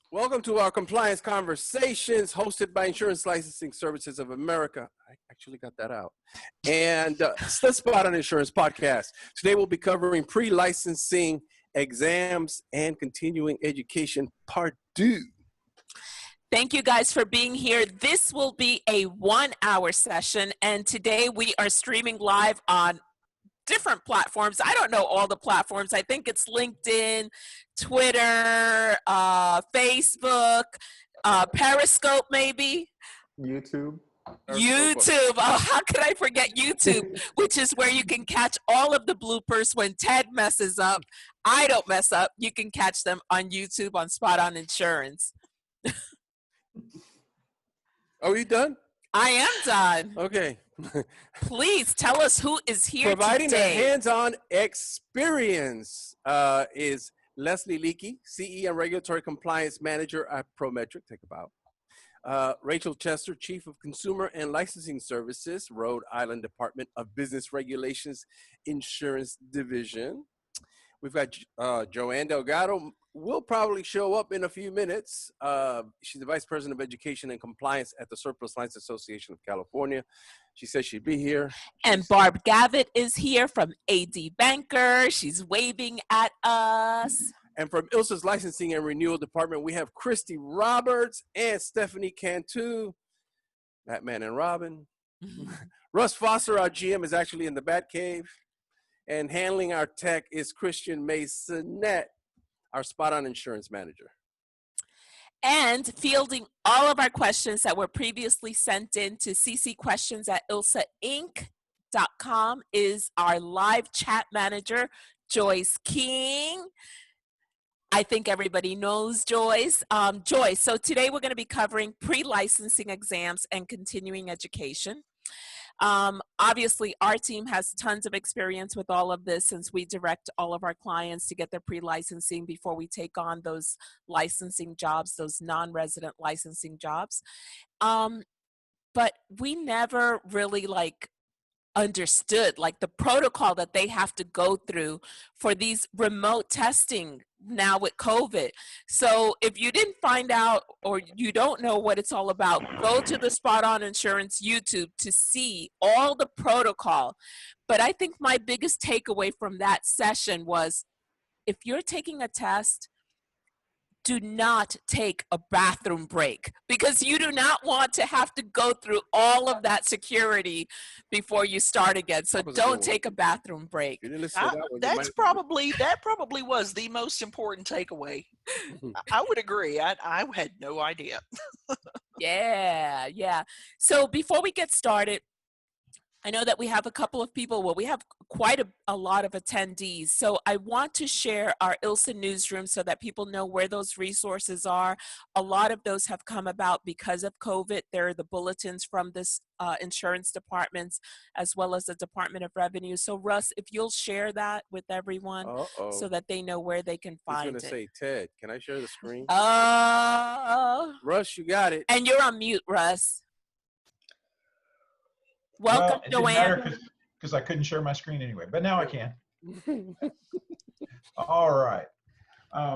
Welcome to our Compliance Conversations, hosted by Insurance Licensing Services of America. I actually got that out. And it's the Spot on Insurance podcast. Today we'll be covering pre-licensing exams and continuing education part 2. Thank you guys for being here. This will be a 1-hour session, and today we are streaming live on different platforms. I don't know all the platforms. I think it's LinkedIn, Twitter, Facebook, Periscope maybe. YouTube. YouTube. Oh, how could I forget YouTube, which is where you can catch all of the bloopers when Ted messes up. I don't mess up. You can catch them on YouTube on Spot on Insurance. Are we done? I am done. Okay. Please tell us who is here Providing today. a hands-on experience is Lesli, Leakey, CE and Regulatory Compliance Manager at Prometric. Take a bow. Rachel Chester, Chief of Consumer and Licensing Services, Rhode Island Department of Business Regulations Insurance Division. We've got Joanne Delgado. Will probably show up in a few minutes. She's the Vice President of Education and Compliance at the Surplus Lines Association of California. She said she'd be here. And Barb Gavitt is here from AD Banker. She's waving at us. And from ILSA's Licensing and Renewal Department, we have Christy Roberts and Stephanie Cantu, Batman and Robin. Russ Foster, our GM, is actually in the Batcave. And handling our tech is Christian Masonette, our Spot on Insurance Manager. And fielding all of our questions that were previously sent in to ccquestions@ilsainc.com is our live chat manager, Joyce King. I think everybody knows Joyce. Joyce, so today we're going to be covering pre-licensing exams and continuing education. Obviously, our team has tons of experience with all of this since we direct all of our clients to get their pre-licensing before we take on those licensing jobs, those non-resident licensing jobs. But we never really understood the protocol that they have to go through for these remote testing now with COVID. So if you didn't find out or you don't know what it's all about, go to the Spot on Insurance YouTube to see all the protocol. But I think my biggest takeaway from that session was, if you're taking a test, do not take a bathroom break, because you do not want to have to go through all of that security before you start again. So don't take a bathroom break. That probably was the most important takeaway. I would agree. I had no idea. Yeah. So before we get started, I know that we have a couple of people, we have quite a lot of attendees. So I want to share our ILSA newsroom so that people know where those resources are. A lot of those have come about because of COVID. There are the bulletins from this insurance departments, as well as the Department of Revenue. So Russ, if you'll share that with everyone so that they know where they can find it. I was going to say, Ted, can I share the screen? Russ, you got it. And you're on mute, Russ. Welcome, Joanne. Because I couldn't share my screen anyway, but now I can. All right.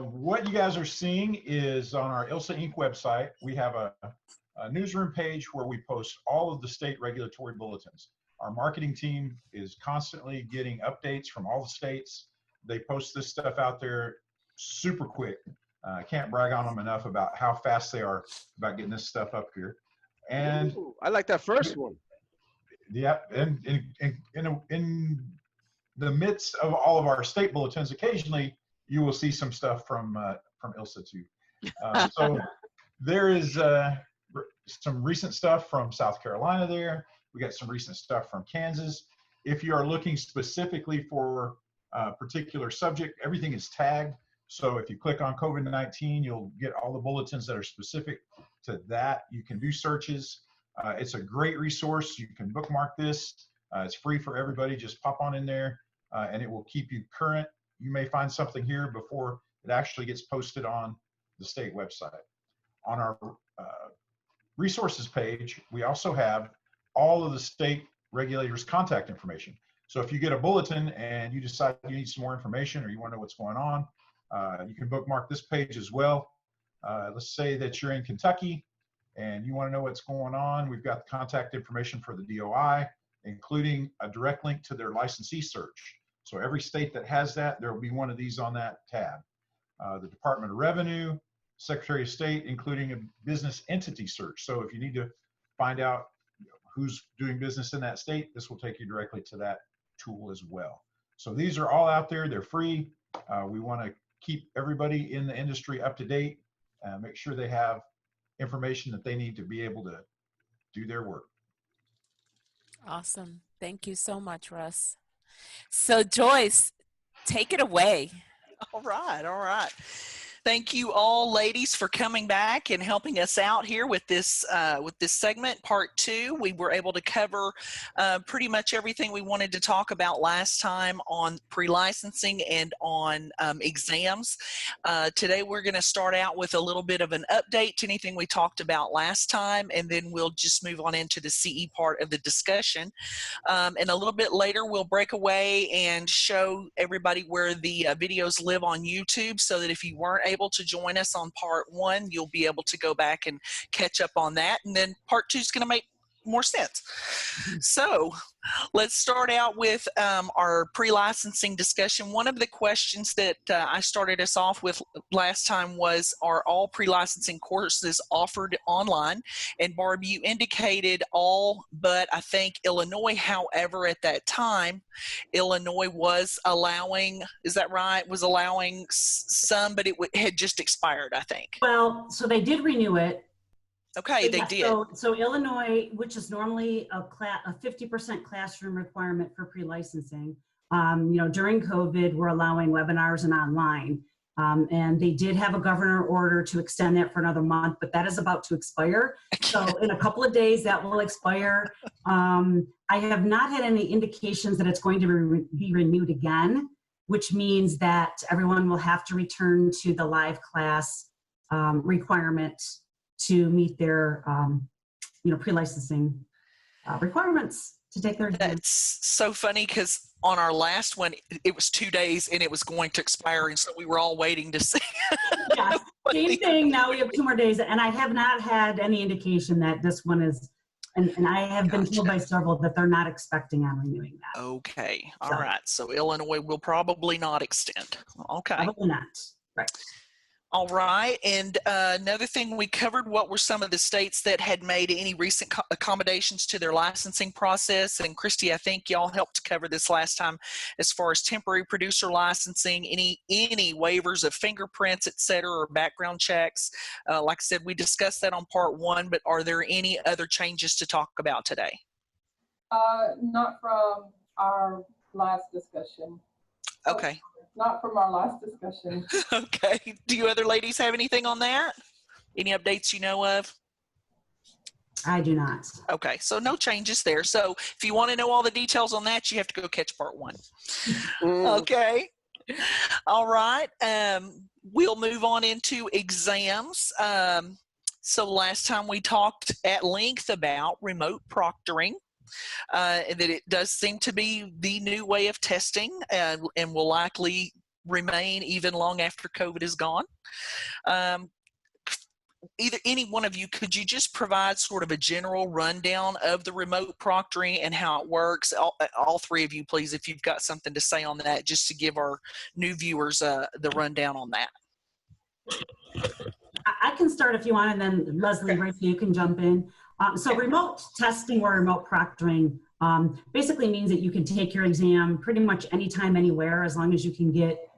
What you guys are seeing is on our ILSA Inc. website, we have a newsroom page where we post all of the state regulatory bulletins. Our marketing team is constantly getting updates from all the states. They post this stuff out there super quick. I can't brag on them enough about how fast they are about getting this stuff up here. And ooh, I like that first one. Yeah, and in the midst of all of our state bulletins, occasionally you will see some stuff from ILSA too. So there is some recent stuff from South Carolina there. We got some recent stuff from Kansas. If you are looking specifically for a particular subject, everything is tagged. So if you click on COVID-19, you'll get all the bulletins that are specific to that. You can do searches. It's a great resource. You can bookmark this. It's free for everybody. Just pop on in there and it will keep you current. You may find something here before it actually gets posted on the state website. On our resources page, we also have all of the state regulators' contact information. So if you get a bulletin and you decide you need some more information or you want to know what's going on, you can bookmark this page as well. Let's say that you're in Kentucky and you want to know what's going on. We've got the contact information for the DOI, including a direct link to their licensee search. So every state that has that, there will be one of these on that tab. The Department of Revenue, Secretary of State, including a business entity search. So if you need to find out who's doing business in that state, this will take you directly to that tool as well. So these are all out there. They're free. We want to keep everybody in the industry up to date, make sure they have information that they need to be able to do their work. Awesome. Thank you so much, Russ. So Joyce, take it away. All right, all right. Thank you all, ladies, for coming back and helping us out here with this segment, part 2. We were able to cover pretty much everything we wanted to talk about last time on pre-licensing and on exams. Today, we're going to start out with a little bit of an update to anything we talked about last time, and then we'll just move on into the CE part of the discussion. And a little bit later, we'll break away and show everybody where the videos live on YouTube, so that if you weren't able to join us on part 1, you'll be able to go back and catch up on that, and then part 2 is going to make more sense. So let's start out with our pre-licensing discussion. One of the questions that I started us off with last time was, are all pre-licensing courses offered online? And Barb, you indicated all but I think Illinois. However, at that time, Illinois was allowing, is that right? Was allowing some, but it had just expired, I think. Well, so they did renew it. Okay, they did. So Illinois, which is normally a 50% classroom requirement for pre-licensing, during COVID, we're allowing webinars and online. And they did have a governor order to extend that for another month, but that is about to expire. So in a couple of days, that will expire. I have not had any indications that it's going to be renewed again, which means that everyone will have to return to the live class requirement to meet their, pre-licensing requirements to take their exam. That's so funny, because on our last one, it was 2 days and it was going to expire, and so we were all waiting to see. Yeah, same thing. Now we have 2 more days, and I have not had any indication that this one is, and I have been told by several that they're not expecting on renewing that. Okay, all right. So Illinois will probably not extend. Okay. Probably not, right. All right, and another thing we covered, what were some of the states that had made any recent accommodations to their licensing process? And Christy, I think y'all helped cover this last time as far as temporary producer licensing, any waivers of fingerprints, et cetera, or background checks. Like I said, we discussed that on part 1, but are there any other changes to talk about today? Not from our last discussion. Okay. Not from our last discussion. Okay. Do you other ladies have anything on that? Any updates you know of? I do not. Okay, so no changes there. So if you want to know all the details on that, you have to go catch part 1. Okay. All right. We'll move on into exams. So last time we talked at length about remote proctoring. And that it does seem to be the new way of testing, and will likely remain even long after COVID is gone. Either any one of you, could you just provide sort of a general rundown of the remote proctoring and how it works? All 3 of you, please, if you've got something to say on that, just to give our new viewers the rundown on that. I can start if you want, and then Leslie, right, so you can jump in. So remote testing or remote proctoring basically means that you can take your exam pretty much anytime, anywhere, as long as you can get,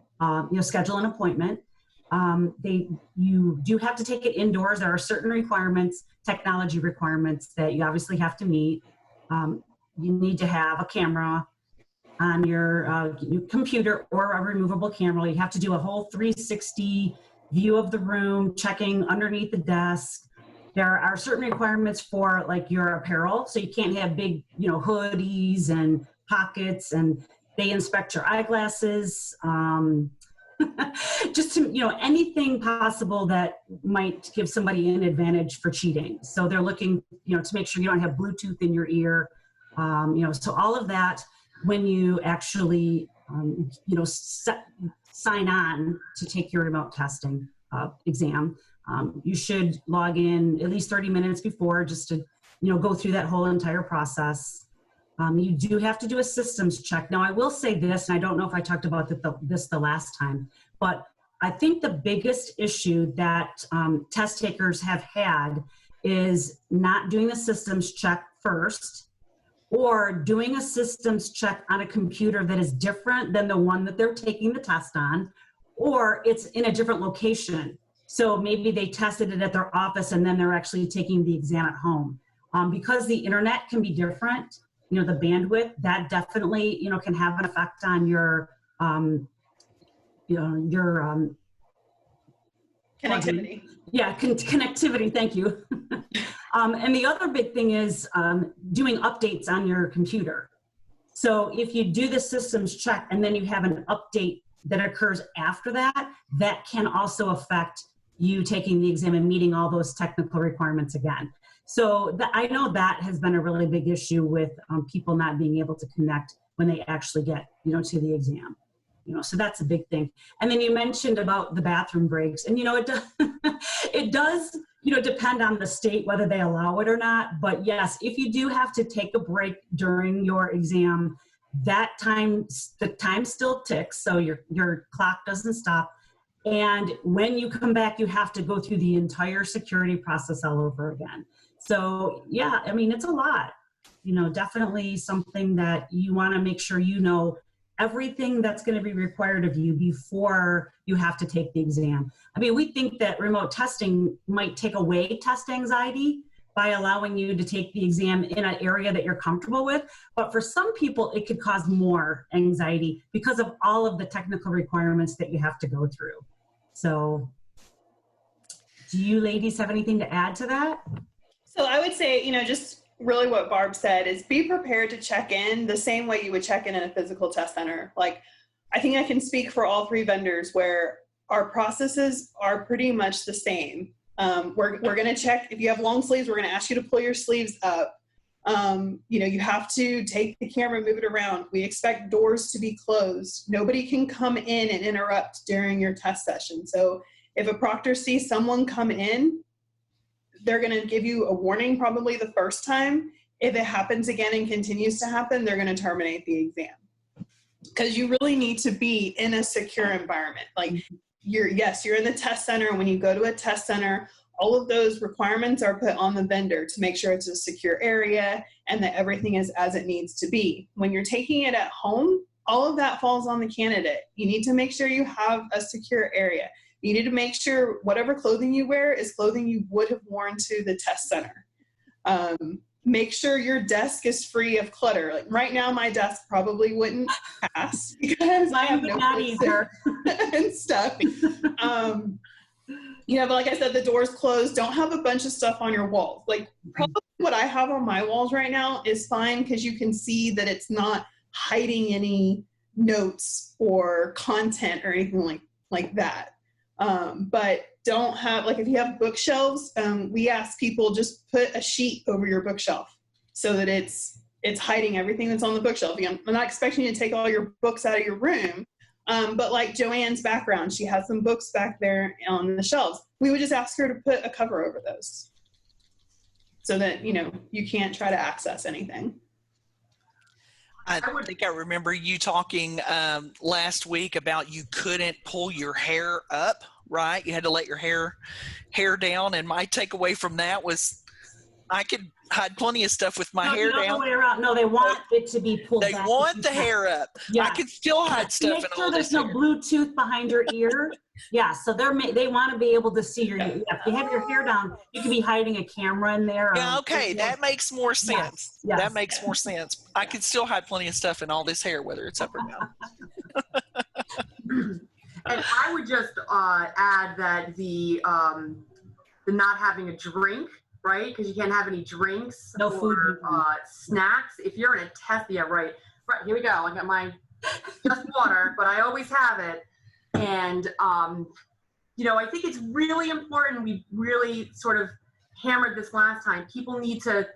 schedule an appointment. You do have to take it indoors. There are certain requirements, technology requirements that you obviously have to meet. You need to have a camera on your computer or a removable camera. You have to do a whole 360 view of the room, checking underneath the desk. There are certain requirements for like your apparel. So you can't have big, hoodies and pockets, and they inspect your eyeglasses. Just to, anything possible that might give somebody an advantage for cheating. So they're looking, to make sure you don't have Bluetooth in your ear. So all of that, when you actually, sign on to take your remote testing. exam. You should log in at least 30 minutes before just to, go through that whole entire process. You do have to do a systems check. Now, I will say this, and I don't know if I talked about this the last time, but I think the biggest issue that test takers have had is not doing the systems check first, or doing a systems check on a computer that is different than the one that they're taking the test on, or it's in a different location. So maybe they tested it at their office and then they're actually taking the exam at home. Because the internet can be different, the bandwidth, that definitely, can have an effect on your, connectivity. Yeah, connectivity, thank you. And the other big thing is doing updates on your computer. So if you do the systems check and then you have an update that occurs after that, that can also affect you taking the exam and meeting all those technical requirements again. So I know that has been a really big issue with people not being able to connect when they actually get, to the exam. So that's a big thing. And then you mentioned about the bathroom breaks, and it does depend on the state whether they allow it or not. But yes, if you do have to take a break during your exam, the time still ticks, so your clock doesn't stop. And when you come back, you have to go through the entire security process all over again. So yeah, it's a lot. Definitely something that you want to make sure everything that's going to be required of you before you have to take the exam. We think that remote testing might take away test anxiety by allowing you to take the exam in an area that you're comfortable with. But for some people, it could cause more anxiety because of all of the technical requirements that you have to go through. So do you ladies have anything to add to that? So I would say, just really what Barb said is be prepared to check in the same way you would check in a physical test center. Like, I think I can speak for all three vendors where our processes are pretty much the same. We're going to check, if you have long sleeves, we're going to ask you to pull your sleeves up. You have to take the camera, move it around. We expect doors to be closed. Nobody can come in and interrupt during your test session. So if a proctor sees someone come in, they're going to give you a warning probably the first time. If it happens again and continues to happen, they're going to terminate the exam. Because you really need to be in a secure environment. Like you're in the test center, and when you go to a test center, all of those requirements are put on the vendor to make sure it's a secure area and that everything is as it needs to be. When you're taking it at home, all of that falls on the candidate. You need to make sure you have a secure area. You need to make sure whatever clothing you wear is clothing you would have worn to the test center. Make sure your desk is free of clutter. Like right now, my desk probably wouldn't pass because I have no and stuff. But like I said, the door's closed. Don't have a bunch of stuff on your walls. Like probably what I have on my walls right now is fine because you can see that it's not hiding any notes or content or anything like that. But don't have, like if you have bookshelves, we ask people just put a sheet over your bookshelf so that it's hiding everything that's on the bookshelf. I'm not expecting you to take all your books out of your room, but like Joanne's background, she has some books back there on the shelves. We would just ask her to put a cover over those so that, you can't try to access anything. I think I remember you talking last week about you couldn't pull your hair up, right? You had to let your hair down. And my takeaway from that was I could hide plenty of stuff with my hair down. No, they want it to be pulled back. They want the hair up. Yeah. I can still hide stuff. Make sure there's no Bluetooth behind your ear. Yeah, so they want to be able to see your. If you have your hair down, you could be hiding a camera in there. Yeah, okay, that makes more sense. Yes. That makes more sense. I could still hide plenty of stuff in all this hair, whether it's up or down. And I would just add that the not having a drink, right? Because you can't have any drinks or snacks. If you're in a test, yeah, right. Here we go. I got my just water, but I always have it. And, I think it's really important. We really sort of hammered this last time. People need to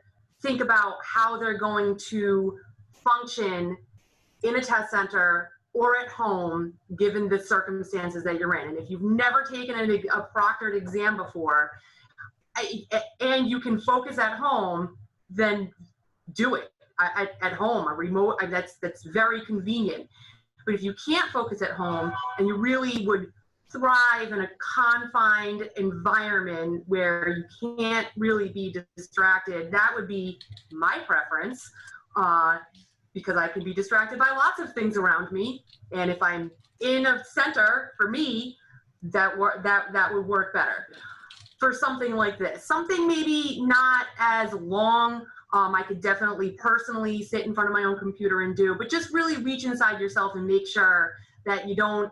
think about how they're going to function in a test center or at home, given the circumstances that you're in. And if you've never taken a proctored exam before, and you can focus at home, then do it at home. A remote, that's very convenient. But if you can't focus at home and you really would thrive in a confined environment where you can't really be distracted, that would be my preference, because I can be distracted by lots of things around me. And if I'm in a center, for me, that would work better. For something like this, something maybe not as long, I could definitely personally sit in front of my own computer and do, but just really reach inside yourself and make sure that you don't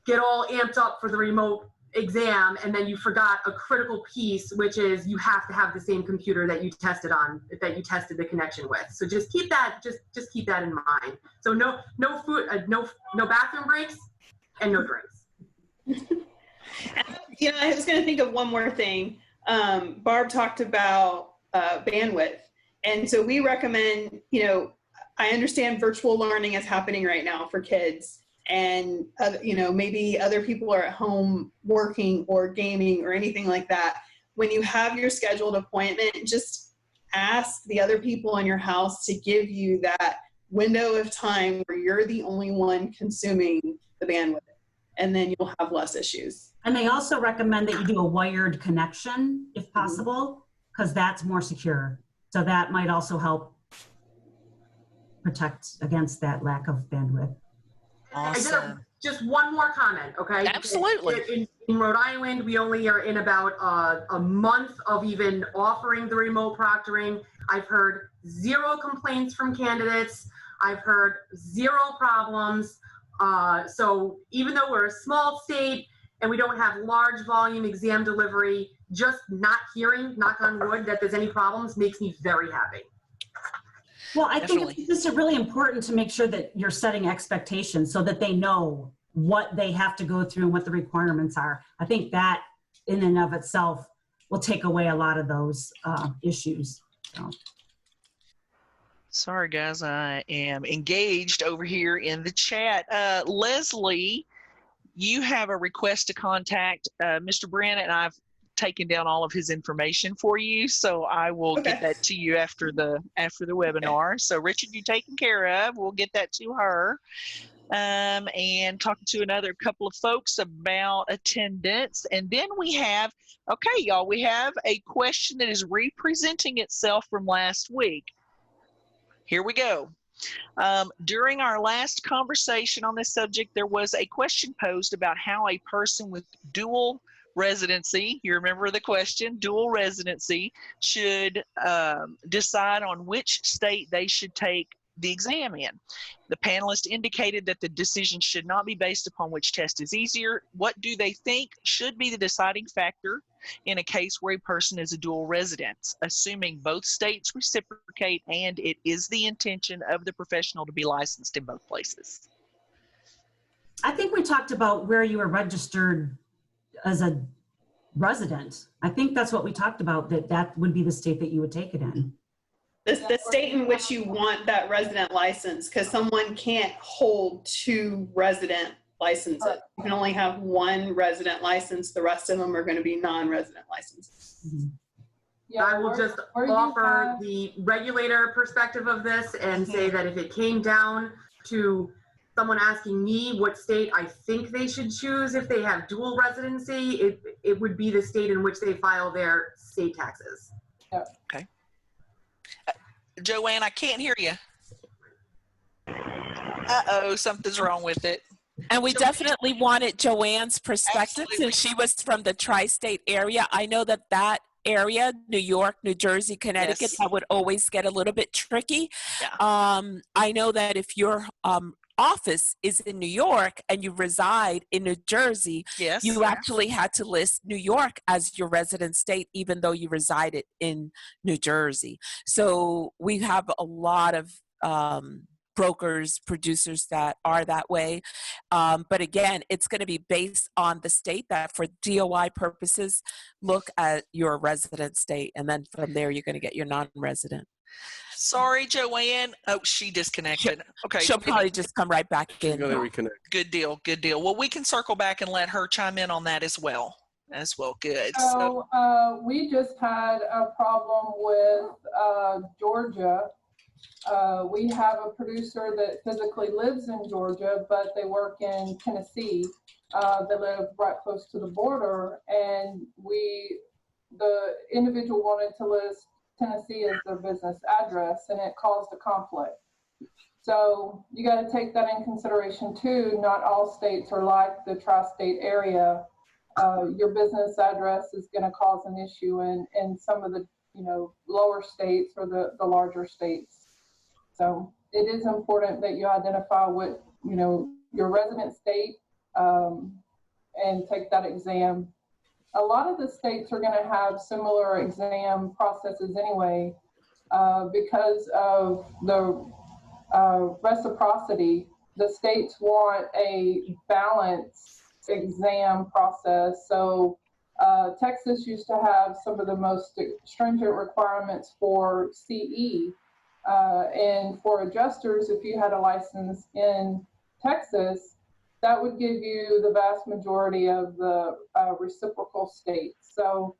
get all amped up for the remote exam and then you forgot a critical piece, which is you have to have the same computer that you tested the connection with. So just keep that, just keep that in mind. So no food, no bathroom breaks, and no drinks. You know, I was going to think of one more thing. Barb talked about bandwidth. And so we recommend, you know, I understand virtual learning is happening right now for kids. And, you know, maybe other people are at home working or gaming or anything like that. When you have your scheduled appointment, just ask the other people in your house to give you that window of time where you're the only one consuming the bandwidth. And then you'll have less issues. And they also recommend that you do a wired connection if possible, because that's more secure. So that might also help protect against that lack of bandwidth. Awesome. Just one more comment, okay? Absolutely. In Rhode Island, we only are in about a month of even offering the remote proctoring. I've heard 0 complaints from candidates. I've heard 0 problems. So even though we're a small state and we don't have large volume exam delivery, just not hearing, knock on wood, that there's any problems makes me very happy. Well, I think it's just really important to make sure that you're setting expectations so that they know what they have to go through and what the requirements are. I think that in and of itself will take away a lot of those issues. So. Sorry, guys, I am engaged over here in the chat. Lesli, you have a request to contact Mr. Brent, and I've taken down all of his information for you, so I will get that to you after the webinar. Okay. So Richard, you taken care of. We'll get that to her. And talking to another couple of folks about attendance. And then we have, okay, y'all, we have a question that is representing itself from last week. Here we go. During our last conversation on this subject, there was a question posed about how a person with dual residency, you remember the question, dual residency, should decide on which state they should take the exam in. The panelists indicated that the decision should not be based upon which test is easier. What do they think should be the deciding factor in a case where a person is a dual resident, assuming both states reciprocate and it is the intention of the professional to be licensed in both places? I think we talked about where you were registered as a resident. I think that's what we talked about, that would be the state that you would take it in. The state in which you want that resident license, because someone can't hold 2 resident licenses. You can only have 1 resident license. The rest of them are going to be non-resident licenses. Mm-hmm. Yeah, I will just offer the regulator perspective of this and say that if it came down to someone asking me what state I think they should choose if they have dual residency, it would be the state in which they file their state taxes. Okay. Joanne, I can't hear you. Uh-oh, something's wrong with it. And we definitely wanted Joanne's perspective since she was from the tri-state area. I know that area, New York, New Jersey, Connecticut, Yes. that would always get a little bit tricky. Yeah. I know that if your office is in New York and you reside in New Jersey, Yes. you actually had to list New York as your resident state, even though you resided in New Jersey. So we have a lot of brokers, producers that are that way. But again, it's going to be based on the state that for DOI purposes, look at your resident state. And then from there, you're going to get your non-resident. Sorry, Joanne. Oh, she disconnected. Okay. She'll probably just come right back in. Going to reconnect. Good deal. Good deal. Well, we can circle back and let her chime in on that as well. Good. So we just had a problem with Georgia. We have a producer that physically lives in Georgia, but they work in Tennessee. They live right close to the border, and the individual wanted to list Tennessee as their business address, and it caused a conflict. So you got to take that in consideration too. Not all states are like the tri-state area. Your business address is going to cause an issue in some of the lower states or the larger states. So it is important that you identify what your resident state and take that exam. A lot of the states are going to have similar exam processes anyway because of the reciprocity. The states want a balanced exam process. So Texas used to have some of the most stringent requirements for CE. And for adjusters, if you had a license in Texas, that would give you the vast majority of the reciprocal states. So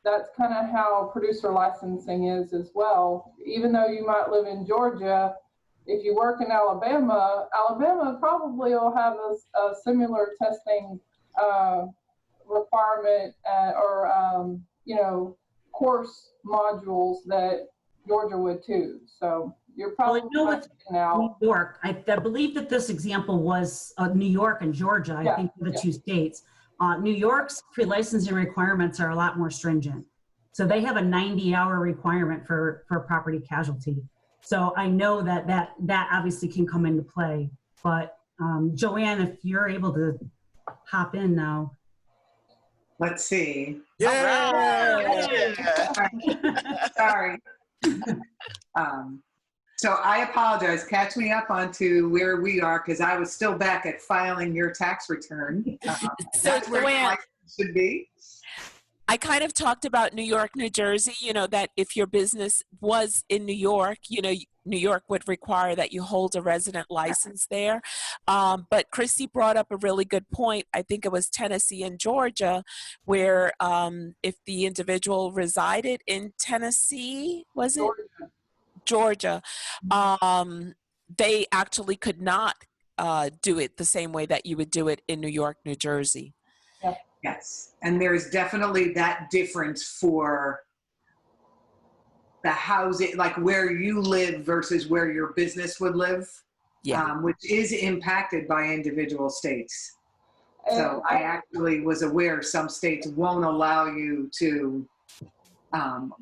that's kind of how producer licensing is as well. Even though you might live in Georgia, if you work in Alabama probably will have a similar testing requirement or course modules that Georgia would too. So you're probably now. New York. I believe that this example was New York and Georgia. I think the two states. New York's pre-licensing requirements are a lot more stringent. So they have a 90-hour requirement for property casualty. So I know that obviously can come into play. But Joanne, if you're able to hop in now. Let's see. Yeah. Sorry. So I apologize. Catch me up onto where we are because I was still back at filing your tax return. That's where Joanne, should be. I kind of talked about New York, New Jersey, that if your business was in New York, New York would require that you hold a resident license there. But Christy brought up a really good point. I think it was Tennessee and Georgia, where if the individual resided in Tennessee, was it? Georgia. They actually could not do it the same way that you would do it in New York, New Jersey. Yes, and there's definitely that difference for the housing, like where you live versus where your business would live, which is impacted by individual states. So I actually was aware some states won't allow you to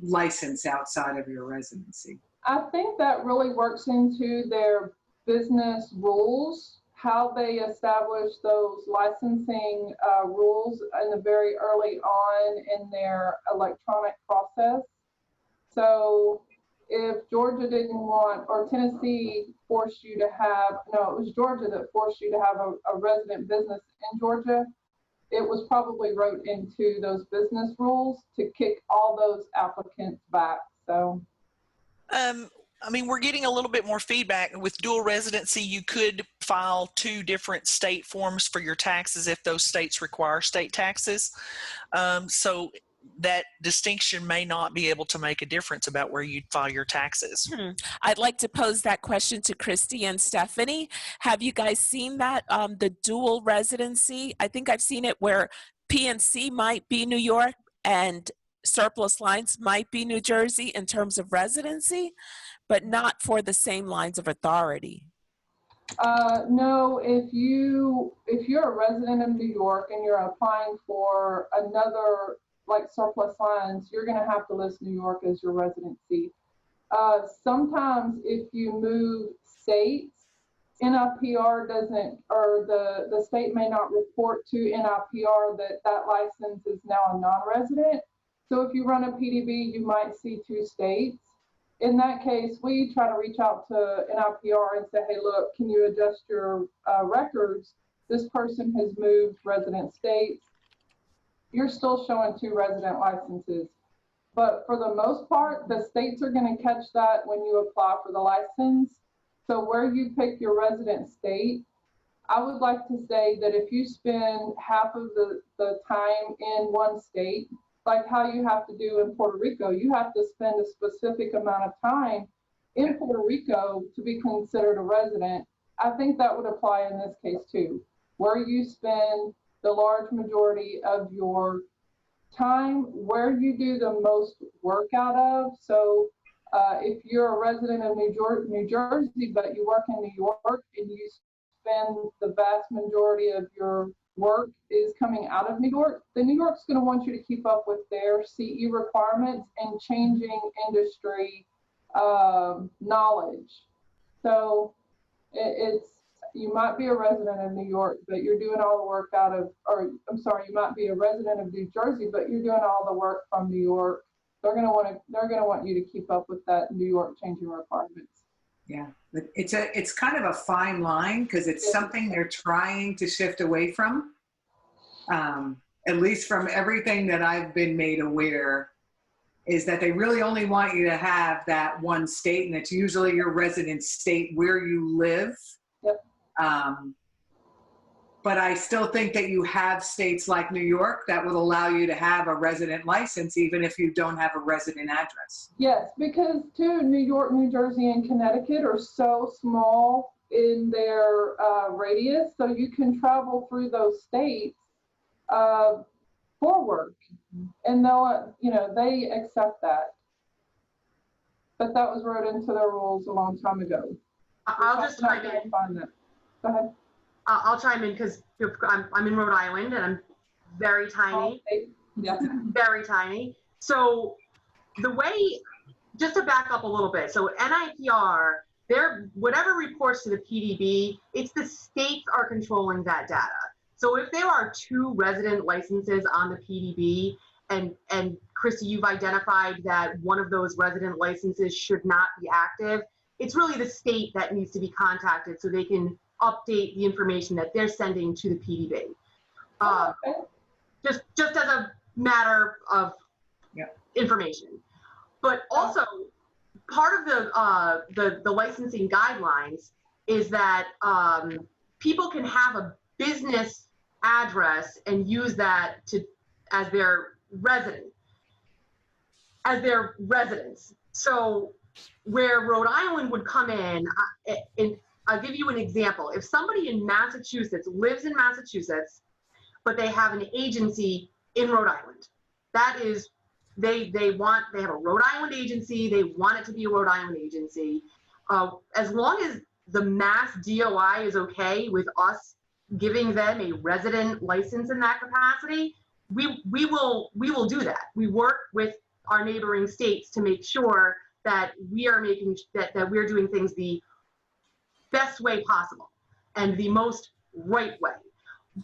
license outside of your residency. I think that really works into their business rules, how they establish those licensing rules in the very early on in their electronic process. So if Georgia didn't want, or Tennessee forced you to have, no, it was Georgia that forced you to have a resident business in Georgia, it was probably wrote into those business rules to kick all those applicants back. So I mean, we're getting a little bit more feedback. With dual residency, you could file 2 different state forms for your taxes if those states require state taxes. So that distinction may not be able to make a difference about where you'd file your taxes. I'd like to pose that question to Christy and Stephanie. Have you guys seen that, the dual residency? I think I've seen it where PNC might be New York and surplus lines might be New Jersey in terms of residency, but not for the same lines of authority. No, if you're a resident of New York and you're applying for another like surplus lines, you're going to have to list New York as your residency. Sometimes if you move states, NIPR doesn't, or the state may not report to NIPR that license is now a non-resident. So if you run a PDB, you might see 2 states. In that case, we try to reach out to NIPR and say, hey, look, can you adjust your records? This person has moved resident states. You're still showing 2 resident licenses. But for the most part, the states are going to catch that when you apply for the license. So where you pick your resident state, I would like to say that if you spend half of the time in one state, like how you have to do in Puerto Rico, you have to spend a specific amount of time in Puerto Rico to be considered a resident. I think that would apply in this case too, where you spend the large majority of your time, where you do the most work out of. So if you're a resident of New Jersey, but you work in New York and you spend the vast majority of your work is coming out of New York, then New York's going to want you to keep up with their CE requirements and changing industry knowledge. So it's, you might be a resident of New York, but you're doing all the work out of, or I'm sorry, you might be a resident of New Jersey, but you're doing all the work from New York. They're going to want you to keep up with that New York changing requirements. Yeah, it's kind of a fine line because it's something they're trying to shift away from. At least from everything that I've been made aware, is that they really only want you to have that one state, and it's usually your resident state where you live. Yep. But I still think that you have states like New York that will allow you to have a resident license even if you don't have a resident address. Yes, because too, New York, New Jersey, and Connecticut are so small in their radius, so you can travel through those states for work, and they'll, you know, they accept that. But that was wrote into their rules a long time ago. I'll just chime in. Go ahead. I'll chime in because I'm in Rhode Island and I'm very tiny. Yeah. Very tiny. So the way, just to back up a little bit, so NIPR, whatever reports to the PDB, it's the states are controlling that data. So if there are 2 resident licenses on the PDB, and Christy, you've identified that one of those resident licenses should not be active, it's really the state that needs to be contacted so they can update the information that they're sending to the PDB. Just as a matter of information. But also, part of the licensing guidelines is that people can have a business address and use that as their residence. So where Rhode Island would come in, I'll give you an example. If somebody in Massachusetts lives in Massachusetts, but they have an agency in Rhode Island, that is, they have a Rhode Island agency, they want it to be a Rhode Island agency. As long as the Mass DOI is okay with us giving them a resident license in that capacity, we will do that. We work with our neighboring states to make sure that we are making that we're doing things the best way possible and the most right way.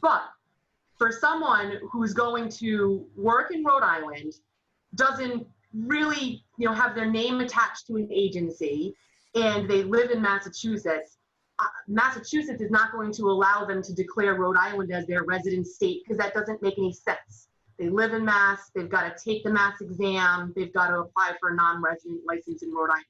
But for someone who's going to work in Rhode Island, doesn't really, have their name attached to an agency, and they live in Massachusetts, Massachusetts is not going to allow them to declare Rhode Island as their resident state because that doesn't make any sense. They live in Mass, they've got to take the Mass exam, they've got to apply for a non-resident license in Rhode Island.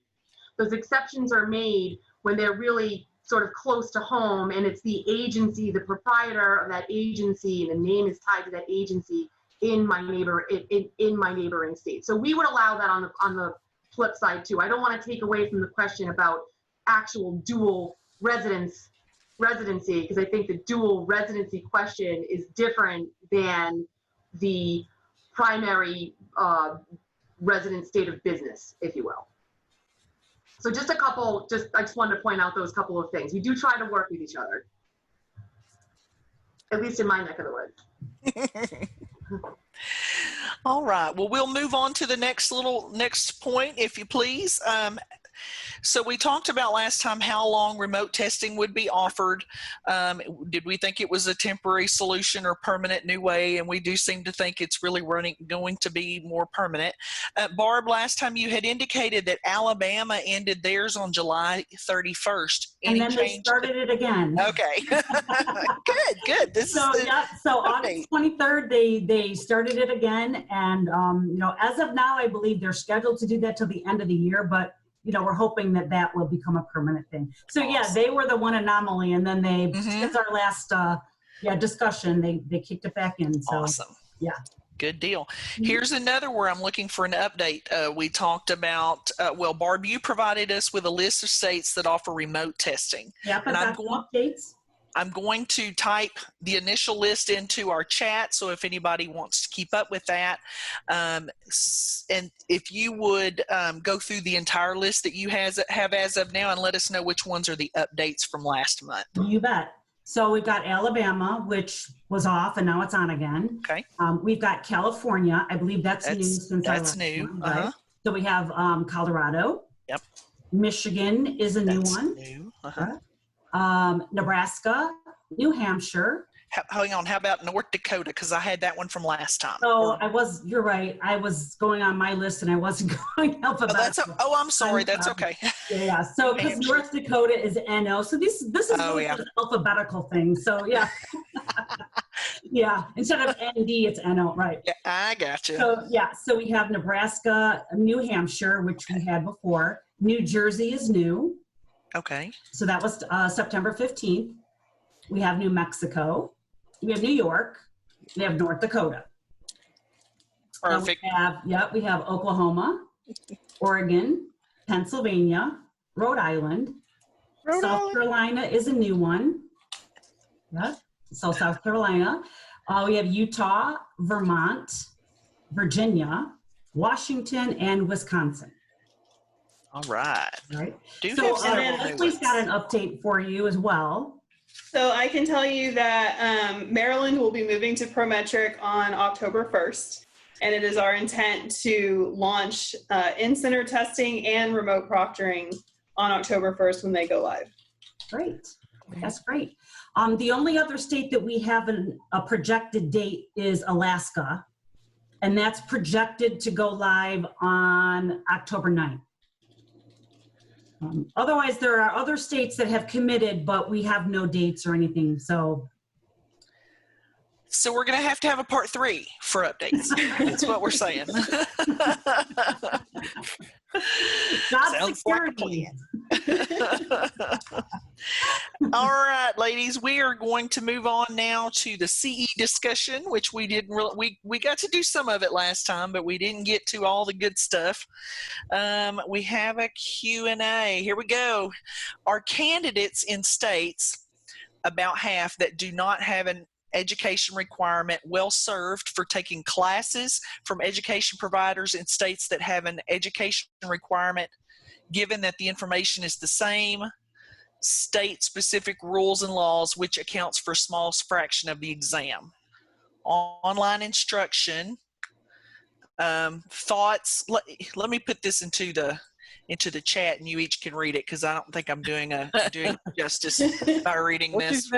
Those exceptions are made when they're really sort of close to home and it's the agency, the proprietor of that agency, and the name is tied to that agency in my neighboring state. So we would allow that on the flip side too. I don't want to take away from the question about actual dual residency, because I think the dual residency question is different than the primary resident state of business, if you will. So I just wanted to point out those couple of things. We do try to work with each other, at least in my neck of the woods. All right. Well, we'll move on to the next point, if you please. So we talked about last time how long remote testing would be offered. Did we think it was a temporary solution or permanent new way? And we do seem to think it's really going to be more permanent. Barb, last time you had indicated that Alabama ended theirs on July 31st. And then they started it again. Okay. Good. So August 23rd, they started it again. And, as of now, I believe they're scheduled to do that till the end of the year, but we're hoping that will become a permanent thing. So awesome. Yeah, they were the one anomaly, and then they, since our last discussion, they kicked it back in. So, awesome. Yeah. Good deal. Here's another where I'm looking for an update. We talked about, Barb, you provided us with a list of states that offer remote testing. Yeah, but that's updates. I'm going to type the initial list into our chat, so if anybody wants to keep up with that, and if you would go through the entire list that you have as of now and let us know which ones are the updates from last month. You bet. So we've got Alabama, which was off, and now it's on again. Okay. We've got California. I believe that's new since our last new. One, right? So we have Colorado. Yep. Michigan is a new one. New. Nebraska, New Hampshire. Hang on, how about North Dakota? Because I had that one from last time. Oh, you're right. I was going on my list and I wasn't going alphabetical. I'm sorry. That's okay. Yeah. So because North Dakota is NO. So this is really an alphabetical thing. So yeah. Yeah. Instead of ND, it's NO, right? Yeah, I gotcha. So yeah. So we have Nebraska, New Hampshire, which we had before. New Jersey is new. Okay. So that was September 15th. We have New Mexico. We have New York. We have North Dakota. Perfect. We have Oklahoma, Oregon, Pennsylvania, Rhode Island. South Carolina is a new one. Yeah. So South Carolina. We have Utah, Vermont, Virginia, Washington, and Wisconsin. All right. Right. So Leslie's got an update for you as well. So I can tell you that Maryland will be moving to Prometric on October 1st. And it is our intent to launch in-center testing and remote proctoring on October 1st when they go live. Great. That's great. The only other state that we have a projected date is Alaska. And that's projected to go live on October 9th. Otherwise, there are other states that have committed, but we have no dates or anything. So we're going to have a part 3 for updates. That's what we're saying. Sounds like a plan. All right, ladies, we are going to move on now to the CE discussion, which we didn't really, we got to do some of it last time, but we didn't get to all the good stuff. We have a Q&A. Here we go. Are candidates in states, about half, that do not have an education requirement well served for taking classes from education providers in states that have an education requirement, given that the information is the same, state-specific rules and laws, which accounts for a small fraction of the exam? Online instruction, thoughts. Let me put this into the chat, and you each can read it, because I don't think I'm doing justice by reading this.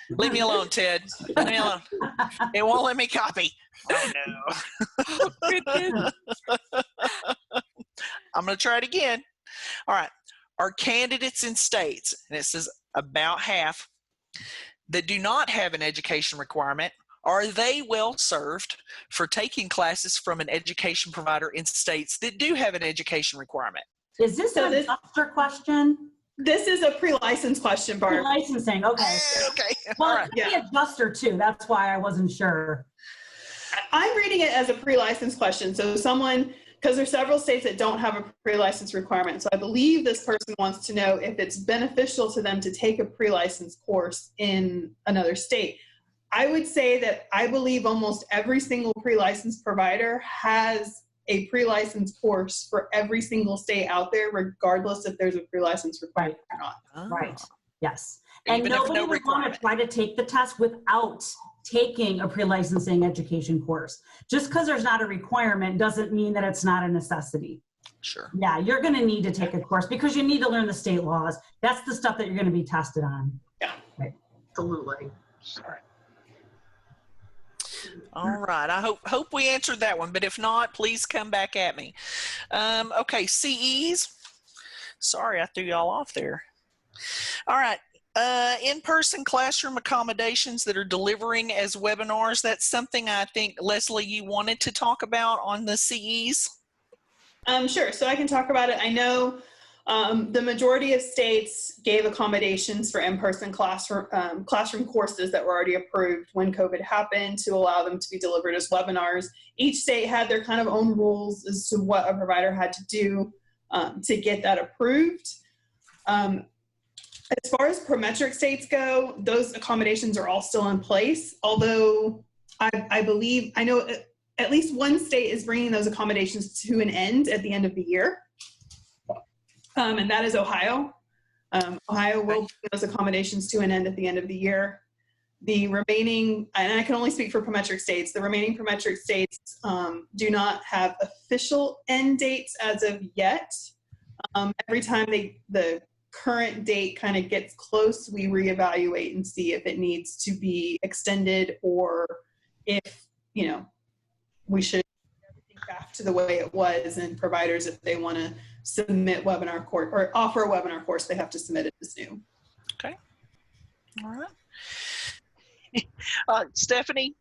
Leave me alone, Ted. Leave me alone. It won't let me copy. Oh no. I'm going to try it again. All right. Are candidates in states, and it says about half, that do not have an education requirement, are they well served for taking classes from an education provider in states that do have an education requirement? Is this an adjuster question? This is a pre-license question, Barb. Pre-licensing, okay. Okay. Well, right. It's an adjuster too. That's why I wasn't sure. I'm reading it as a pre-license question. So because there's several states that don't have a pre-license requirement. So I believe this person wants to know if it's beneficial to them to take a pre-license course in another state. I would say that I believe almost every single pre-license provider has a pre-license course for every single state out there, regardless if there's a pre-license requirement or not. Oh. Right. Yes. And nobody no would want to try to take the test without taking a pre-licensing education course. Just because there's not a requirement doesn't mean that it's not a necessity. Sure. Yeah, you're going to need to take a course because you need to learn the state laws. That's the stuff that you're going to be tested on. Yeah. Right. Absolutely. Sorry. All right. I hope we answered that one, but if not, please come back at me. Okay, CEs. Sorry, I threw y'all off there. All right. In-person classroom accommodations that are delivering as webinars. That's something I think, Leslie, you wanted to talk about on the CEs. Sure. So I can talk about it. I know the majority of states gave accommodations for in-person classroom courses that were already approved when COVID happened to allow them to be delivered as webinars. Each state had their kind of own rules as to what a provider had to do to get that approved. As far as Prometric states go, those accommodations are all still in place, although I believe, I know at least one state is bringing those accommodations to an end at the end of the year, and that is Ohio. Ohio will bring those accommodations to an end at the end of the year. The remaining, and I can only speak for Prometric states, the remaining Prometric states do not have official end dates as of yet. Every time the current date kind of gets close, we reevaluate and see if it needs to be extended or if, you know, we should get everything back to the way it was, and providers, if they want to submit webinar course or offer a webinar course, they have to submit it as new. Okay. All right. Stephanie,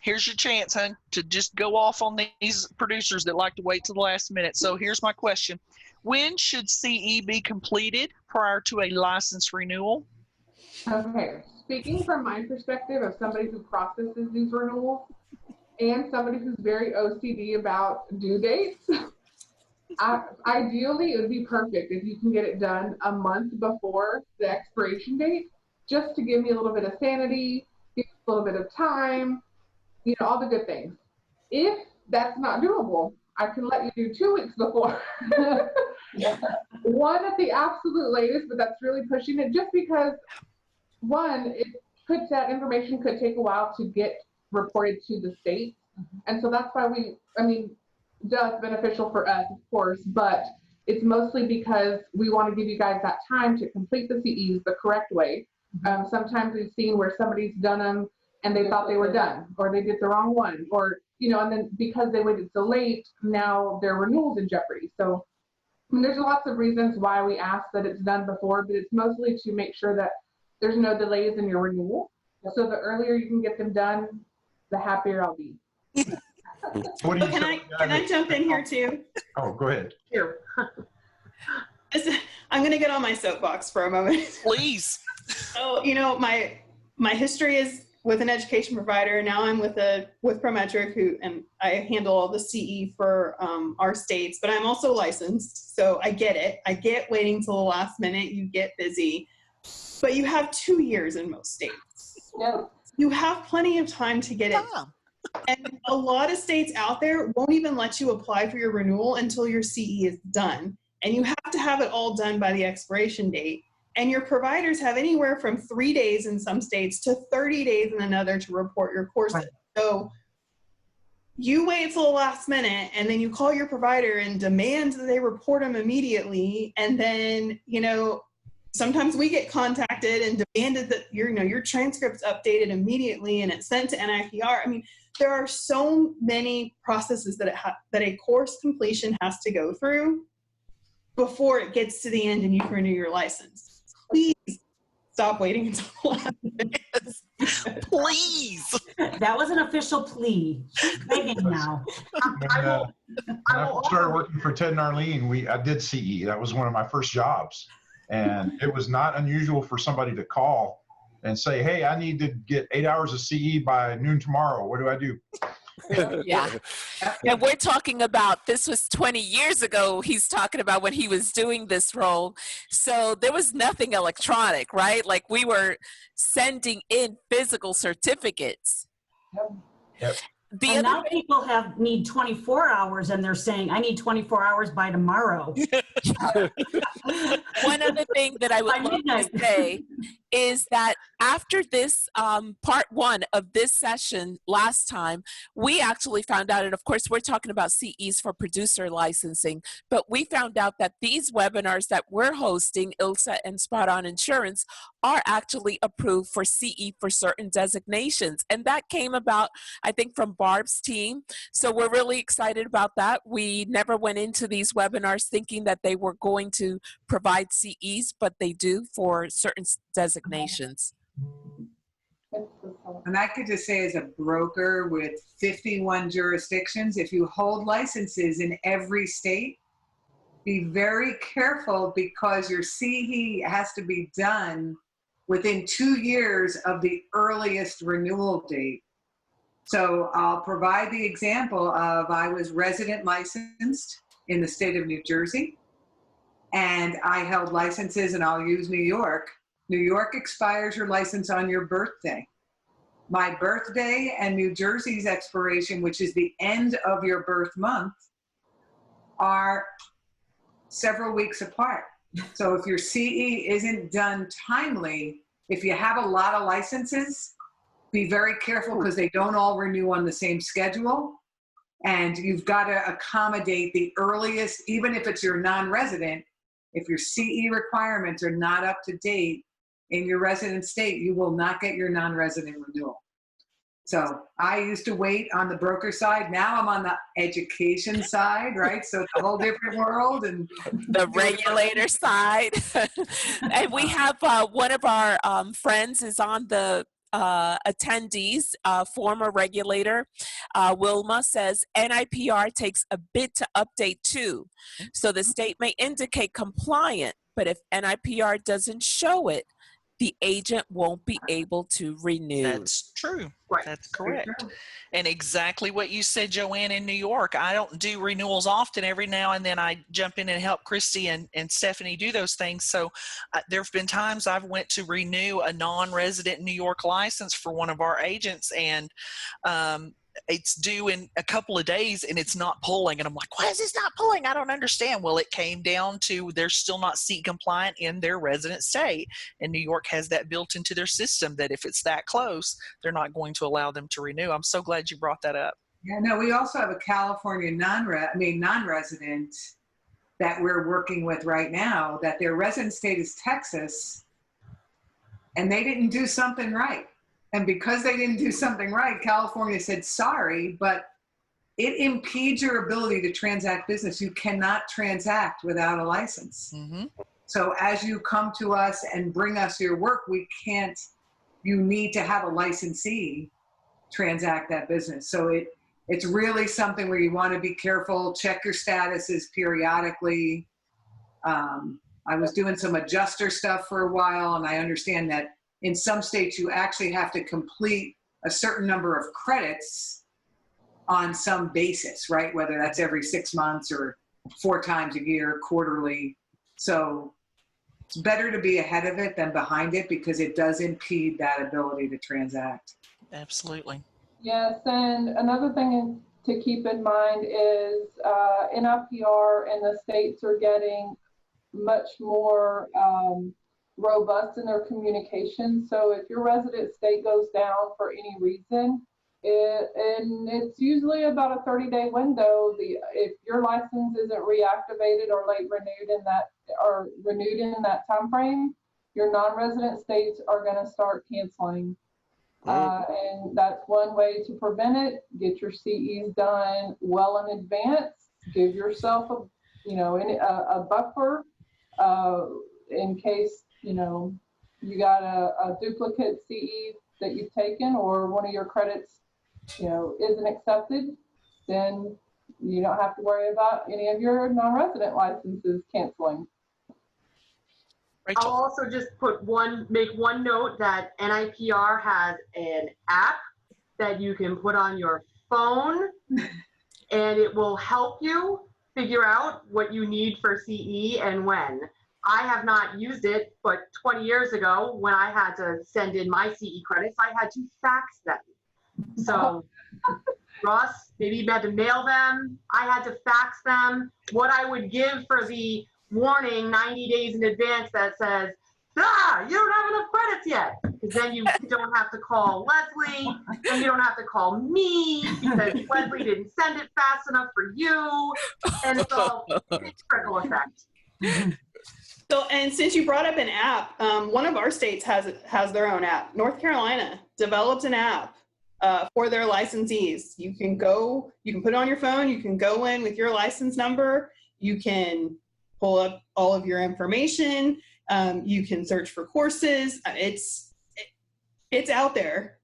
here's your chance, hon, to just go off on these producers that like to wait till the last minute. So here's my question. When should CE be completed prior to a license renewal? Okay, speaking from my perspective of somebody who processes these renewals and somebody who's very OCD about due dates, ideally it would be perfect if you can get it done a month before the expiration date, just to give me a little bit of sanity, give me a little bit of time, you know, all the good things. If that's not doable, I can let you do 2 weeks before. One at the absolute latest, but that's really pushing it, just because one, that information could take a while to get reported to the state. And so that's why it's beneficial for us, of course, but it's mostly because we want to give you guys that time to complete the CEs the correct way. Sometimes we've seen where somebody's done them and they thought they were done, or they did the wrong one, or, you know, and then because they waited so late, now their renewal's in jeopardy. So there's lots of reasons why we ask that it's done before, but it's mostly to make sure that there's no delays in your renewal. So the earlier you can get them done, the happier I'll be. What do you Can I jump in here too? Oh, go ahead. Here. I'm going to get on my soapbox for a moment. Please. So, you know, my history is with an education provider. Now I'm with Prometric, and I handle all the CE for our states, but I'm also licensed. So I get it. I get waiting till the last minute. You get busy, but you have 2 years in most states. Yeah. You have plenty of time to get it. And a lot of states out there won't even let you apply for your renewal until your CE is done. And you have to have it all done by the expiration date. And your providers have anywhere from 3 days in some states to 30 days in another to report your courses. Right. So you wait till the last minute, and then you call your provider and demand that they report them immediately. And then, you know, sometimes we get contacted and demanded that your transcript's updated immediately and it's sent to NIPR. I mean, there are so many processes that a course completion has to go through before it gets to the end and you can renew your license. Please stop waiting until the last minute. Please. That was an official plea. She's begging now. When I started working for Ted and Arleen, I did CE. That was one of my first jobs. And it was not unusual for somebody to call and say, hey, I need to get 8 hours of CE by noon tomorrow. What do I do? Yeah. And we're talking about, this was 20 years ago, he's talking about when he was doing this role. So there was nothing electronic, right? Like we were sending in physical certificates. Yep. And now people need 24 hours and they're saying, I need 24 hours by tomorrow. One other thing that I would love to say is that after this part one of this session last time, we actually found out, and of course we're talking about CEs for producer licensing, but we found out that these webinars that we're hosting, ILSA and Spot On Insurance, are actually approved for CE for certain designations. And that came about, I think, from Barb's team. So we're really excited about that. We never went into these webinars thinking that they were going to provide CEs, but they do for certain designations. And I could just say, as a broker with 51 jurisdictions, if you hold licenses in every state, be very careful, because your CE has to be done within 2 years of the earliest renewal date. So I'll provide the example of, I was resident licensed in the state of New Jersey, and I held licenses, and I'll use New York. New York expires your license on your birthday. My birthday and New Jersey's expiration, which is the end of your birth month, are several weeks apart. So if your CE isn't done timely, if you have a lot of licenses, be very careful, because they don't all renew on the same schedule. And you've got to accommodate the earliest, even if it's your non-resident. If your CE requirements are not up to date in your resident state, you will not get your non-resident renewal. So I used to wait on the broker side. Now I'm on the education side, right? So it's a whole different world. And the regulator side. And we have one of our friends is on the attendees, former regulator, Wilma, says NIPR takes a bit to update too. So the state may indicate compliant, but if NIPR doesn't show it, the agent won't be able to renew. That's true. Right. That's correct. And exactly what you said, Joanne, in New York. I don't do renewals often. Every now and then I jump in and help Christy and Stephanie do those things. So there have been times I've went to renew a non-resident New York license for one of our agents, and it's due in a couple of days and it's not pulling. And I'm like, why is this not pulling? I don't understand. Well, it came down to they're still not seat compliant in their resident state. And New York has that built into their system that if it's that close, they're not going to allow them to renew. I'm so glad you brought that up. yeah, no, we also have a California non-resident that we're working with right now, that their resident state is Texas, and they didn't do something right. And because they didn't do something right, California said, sorry, but it impedes your ability to transact business. You cannot transact without a license. Mm-hmm. So as you come to us and bring us your work, you need to have a licensee transact that business. So it's really something where you want to be careful, check your statuses periodically. I was doing some adjuster stuff for a while, and I understand that in some states, you actually have to complete a certain number of credits on some basis, right? Whether that's every 6 months or 4 times a year, quarterly. So it's better to be ahead of it than behind it, because it does impede that ability to transact. Absolutely. Yes, and another thing to keep in mind is NIPR and the states are getting much more robust in their communication. So if your resident state goes down for any reason, and it's usually about a 30-day window, if your license isn't reactivated or late renewed in that time frame, your non-resident states are going to start canceling. And that's one way to prevent it. Get your CEs done well in advance. Give yourself a buffer in case you got a duplicate CE that you've taken, or one of your credits isn't accepted. Then you don't have to worry about any of your non-resident licenses canceling. Rachel. I'll also just make one note that NIPR has an app that you can put on your phone, and it will help you figure out what you need for CE and when. I have not used it, but 20 years ago, when I had to send in my CE credits, I had to fax them. So, Ross, maybe you had to mail them. I had to fax them. What I would give for the warning 90 days in advance that says, You don't have enough credits yet. Because then you don't have to call Leslie, and you don't have to call me because Leslie didn't send it fast enough for you. And it's trickle effect. So, and since you brought up an app, one of our states has their own app. North Carolina developed an app for their licensees. You can put it on your phone, you can go in with your license number, you can pull up all of your information, you can search for courses. It's out there,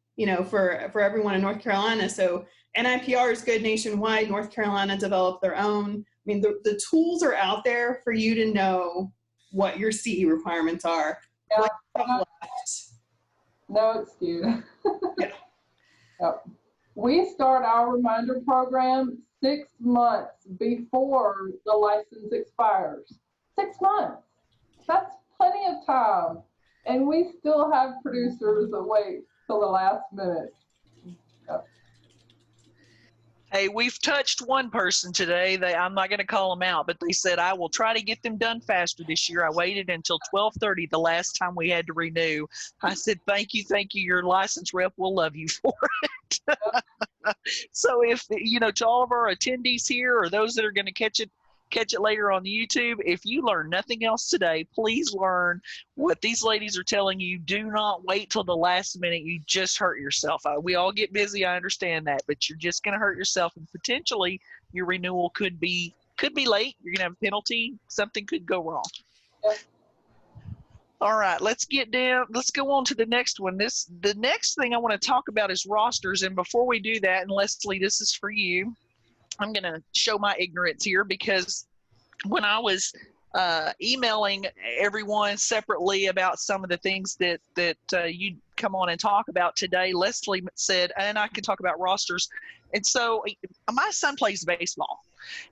for everyone in North Carolina. So NIPR is good nationwide. North Carolina developed their own. I mean, the tools are out there for you to know what your CE requirements are. Yeah. Left. No excuse. Yeah. Yep. We start our reminder program 6 months before the license expires. 6 months. That's plenty of time. And we still have producers that wait till the last minute. Yep. Hey, we've touched one person today. I'm not going to call them out, but they said, I will try to get them done faster this year. I waited until 12:30 the last time we had to renew. I said, thank you. Your license rep will love you for it. So if, to all of our attendees here or those that are going to catch it later on the YouTube, if you learn nothing else today, please learn what these ladies are telling you. Do not wait till the last minute. You just hurt yourself. We all get busy, I understand that, but you're just going to hurt yourself, and potentially your renewal could be late. You're going to have a penalty. Something could go wrong. Yep. All right, let's go on to the next one. The next thing I want to talk about is rosters, and before we do that, and Leslie, this is for you, I'm going to show my ignorance here, because when I was emailing everyone separately about some of the things that you'd come on and talk about today, Leslie said, and I can talk about rosters. And so my son plays baseball.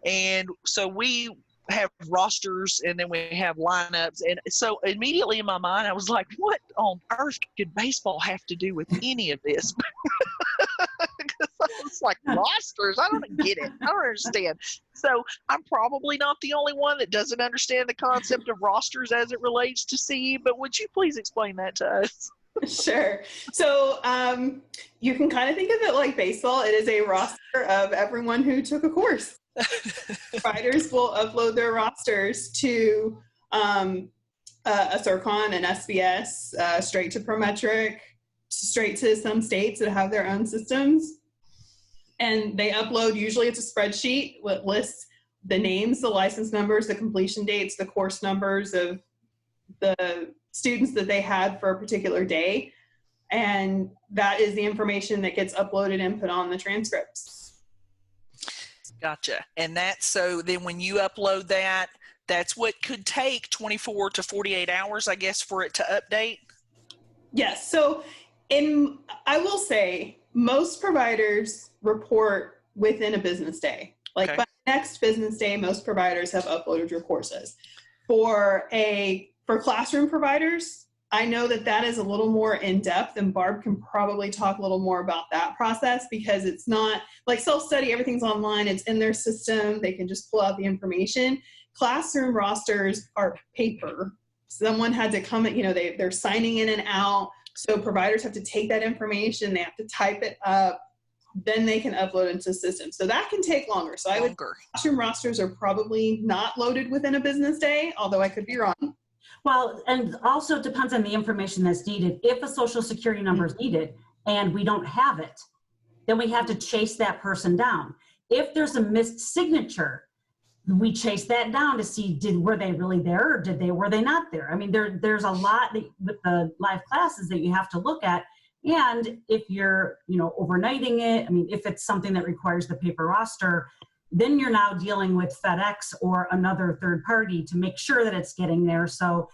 And so we have rosters, and then we have lineups. And so immediately in my mind, I was like, what on earth could baseball have to do with any of this? It's like, rosters? I don't get it. I don't understand. So I'm probably not the only one that doesn't understand the concept of rosters as it relates to CE, but would you please explain that to us? Sure. So you can kind of think of it like baseball. It is a roster of everyone who took a course. Providers will upload their rosters to a Circon, an SBS, straight to Prometric, straight to some states that have their own systems. And they upload, usually it's a spreadsheet that lists the names, the license numbers, the completion dates, the course numbers of the students that they had for a particular day. And that is the information that gets uploaded and put on the transcripts. Gotcha. And so then when you upload that, that's what could take 24 to 48 hours, I guess, for it to update? Yes. So I will say most providers report within a business day. Like okay. By next business day, most providers have uploaded your courses. For classroom providers, I know that is a little more in depth, and Barb can probably talk a little more about that process, because it's not like self-study, everything's online, it's in their system, they can just pull out the information. Classroom rosters are paper. Someone had to come, they're signing in and out. So providers have to take that information, they have to type it up, then they can upload into the system. So that can take longer. So classroom rosters are probably not loaded within a business day, although I could be wrong. Well, and also it depends on the information that's needed. If a social security number is needed and we don't have it, then we have to chase that person down. If there's a missed signature, we chase that down to see, were they really there, or were they not there? I mean, there's a lot with the live classes that you have to look at. And if you're, overnighting it, I mean, if it's something that requires the paper roster, then you're now dealing with FedEx or another third party to make sure that it's getting there. So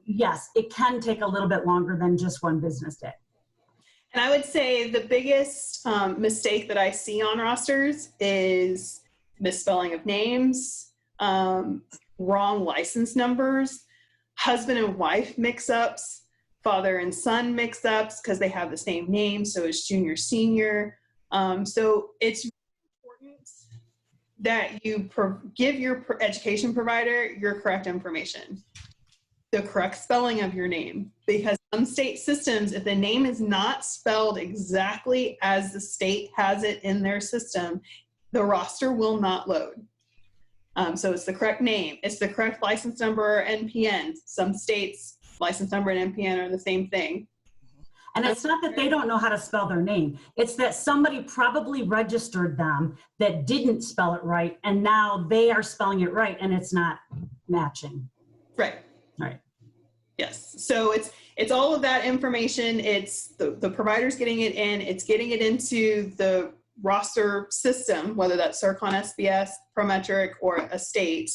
yes, it can take a little bit longer than just one business day. And I would say the biggest mistake that I see on rosters is misspelling of names, wrong license numbers, husband and wife mix-ups, father and son mix-ups because they have the same name, so it's junior, senior. So it's really important that you give your education provider your correct information. the correct spelling of your name, because some state systems, if the name is not spelled exactly as the state has it in their system, the roster will not load. So it's the correct name, it's the correct license number or NPN. Some states, license number and NPN are the same thing. And it's not that they don't know how to spell their name. It's that somebody probably registered them that didn't spell it right, and now they are spelling it right, and it's not matching. Right. Right. Yes. So it's all of that information. It's the provider's getting it in. It's getting it into the roster system, whether that's CERCON SBS, Prometric, or a state.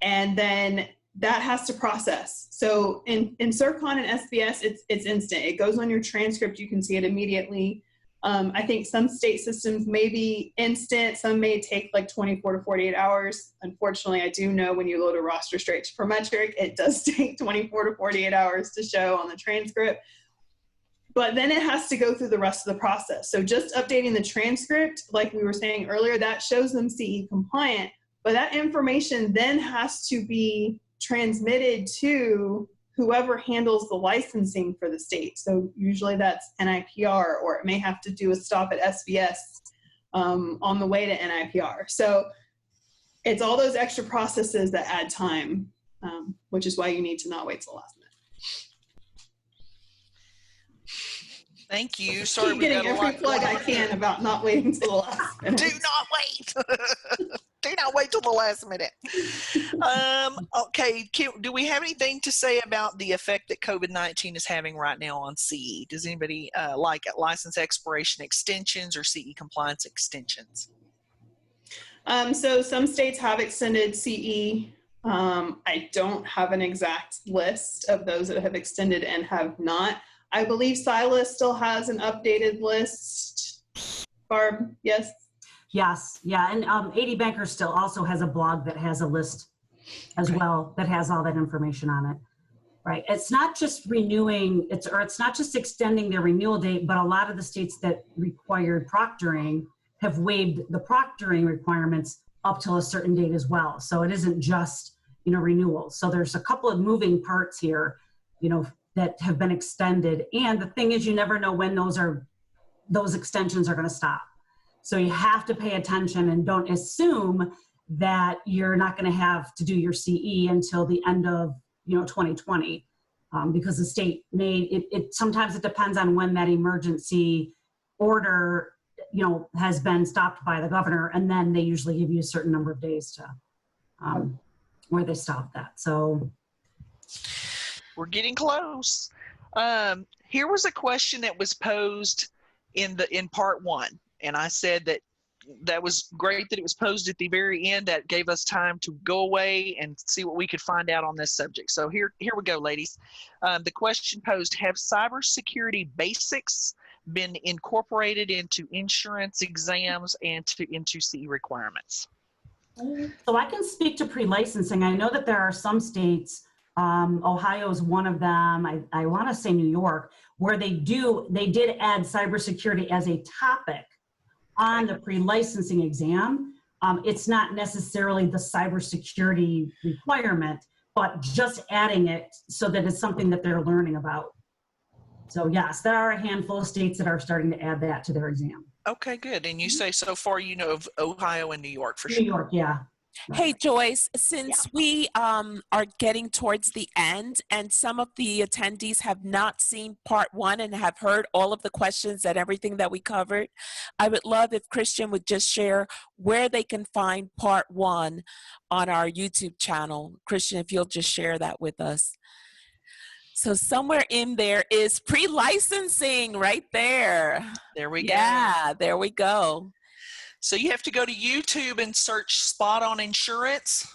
And then that has to process. So in CERCON and SBS, it's instant. It goes on your transcript. You can see it immediately. I think some state systems may be instant. Some may take like 24 to 48 hours. Unfortunately, I do know when you load a roster straight to Prometric, it does take 24 to 48 hours to show on the transcript. But then it has to go through the rest of the process. So just updating the transcript, like we were saying earlier, that shows them CE compliant. But that information then has to be transmitted to whoever handles the licensing for the state. So usually that's NIPR, or it may have to do a stop at SBS on the way to NIPR. So it's all those extra processes that add time, which is why you need to not wait till the last minute. Thank you. Sorry, Keep getting every plug I can about not waiting till the last minute. Do not wait. Do not wait till the last minute. Okay, do we have anything to say about the effect that COVID-19 is having right now on CE? Does anybody like license expiration extensions or CE compliance extensions? So some states have extended CE. I don't have an exact list of those that have extended and have not. I believe Silas still has an updated list. Barb, yes? Yes, yeah, and 80 Banker still also has a blog that has a list as well that has all that information on it, right? It's not just renewing, it's not just extending their renewal date, but a lot of the states that required proctoring have waived the proctoring requirements up till a certain date as well. So it isn't just, renewal. So there's a couple of moving parts here, that have been extended. And the thing is, you never know when those extensions are going to stop. So you have to pay attention and don't assume that you're not going to have to do your CE until the end of 2020, because the state may. Sometimes it depends on when that emergency order has been stopped by the governor, and then they usually give you a certain number of days to where they stop that. So we're getting close. Here was a question that was posed in part one. And I said that was great that it was posed at the very end. That gave us time to go away and see what we could find out on this subject. So here we go, ladies. The question posed, have cybersecurity basics been incorporated into insurance exams and into CE requirements? So I can speak to pre-licensing. I know that there are some states, Ohio is one of them, I want to say New York, where they did add cybersecurity as a topic on the pre-licensing exam. It's not necessarily the cybersecurity requirement, but just adding it so that it's something that they're learning about. So yes, there are a handful of states that are starting to add that to their exam. Okay, good. And you say so far of Ohio and New York for sure. New York, yeah. Hey, Joyce, since we are getting towards the end and some of the attendees have not seen part one and have heard all of the questions and everything that we covered, I would love if Christian would just share where they can find part one on our YouTube channel. Christian, if you'll just share that with us. So somewhere in there is pre-licensing right there. There we go. Yeah, there we go. So you have to go to YouTube and search Spot on Insurance,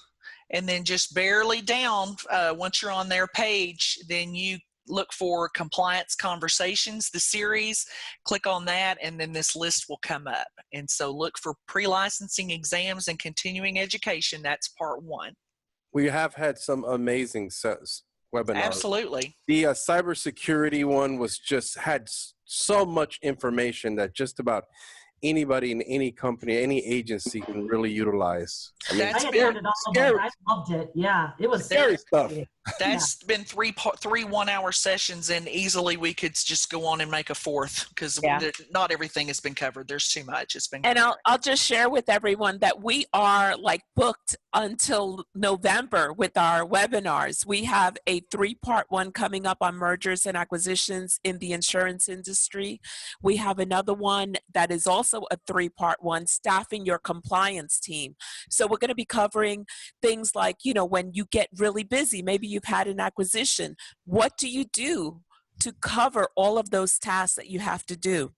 and then just barely down, once you're on their page, then you look for Compliance Conversations, the series, click on that, and then this list will come up. And so look for pre-licensing exams and continuing education. That's part one. We have had some amazing webinars. Absolutely. The cybersecurity one had so much information that just about anybody in any company, any agency can really utilize. I mean, That's I been attended all of them. I loved it. Yeah, it was scary stuff. That's been three 1-hour sessions, and easily we could just go on and make a fourth, because not everything has been covered. There's too much. It's been covered. And I'll just share with everyone that we are like booked until November with our webinars. We have a 3-part one coming up on mergers and acquisitions in the insurance industry. We have another one that is also a 3-part one, staffing your compliance team. So we're going to be covering things like, you know, when you get really busy, maybe you've had an acquisition, what do you do to cover all of those tasks that you have to do?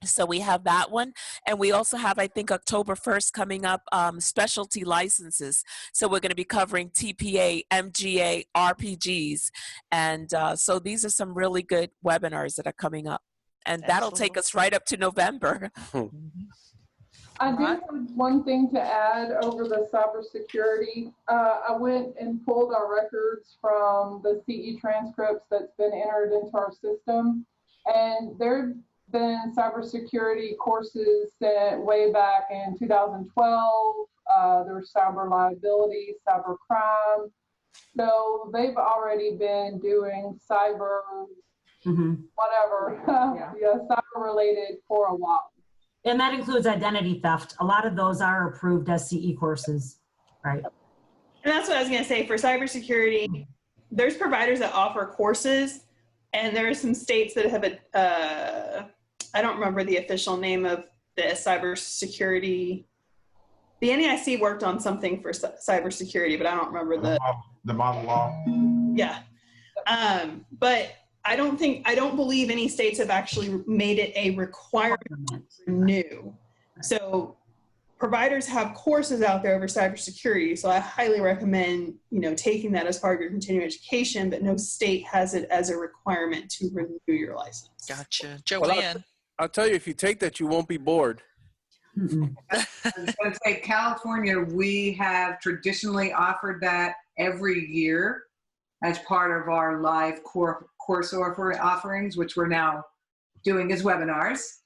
So we have that one. And we also have, I think, October 1st coming up, specialty licenses. So we're going to be covering TPA, MGA, RPGs. And so these are some really good webinars that are coming up. And that'll take us right up to November. I do have one thing to add over the cybersecurity. I went and pulled our records from the CE transcripts that's been entered into our system. And there have been cybersecurity courses set way back in 2012. There's cyber liability, cyber crime. So they've already been doing cyber, whatever, cyber related for a while. And that includes identity theft. A lot of those are approved as CE courses, right? And that's what I was going to say. For cybersecurity, there's providers that offer courses, and there are some states that have I don't remember the official name of the cybersecurity. The NAIC worked on something for cybersecurity, but I don't remember the model law. Yeah. But I don't believe any states have actually made it a requirement to renew. So providers have courses out there over cybersecurity. So I highly recommend, taking that as part of your continuing education, but no state has it as a requirement to renew your license. Gotcha. Joanne. Well, I'll tell you, if you take that, you won't be bored. I was going to say, California, we have traditionally offered that every year as part of our live course offerings, which we're now doing as webinars.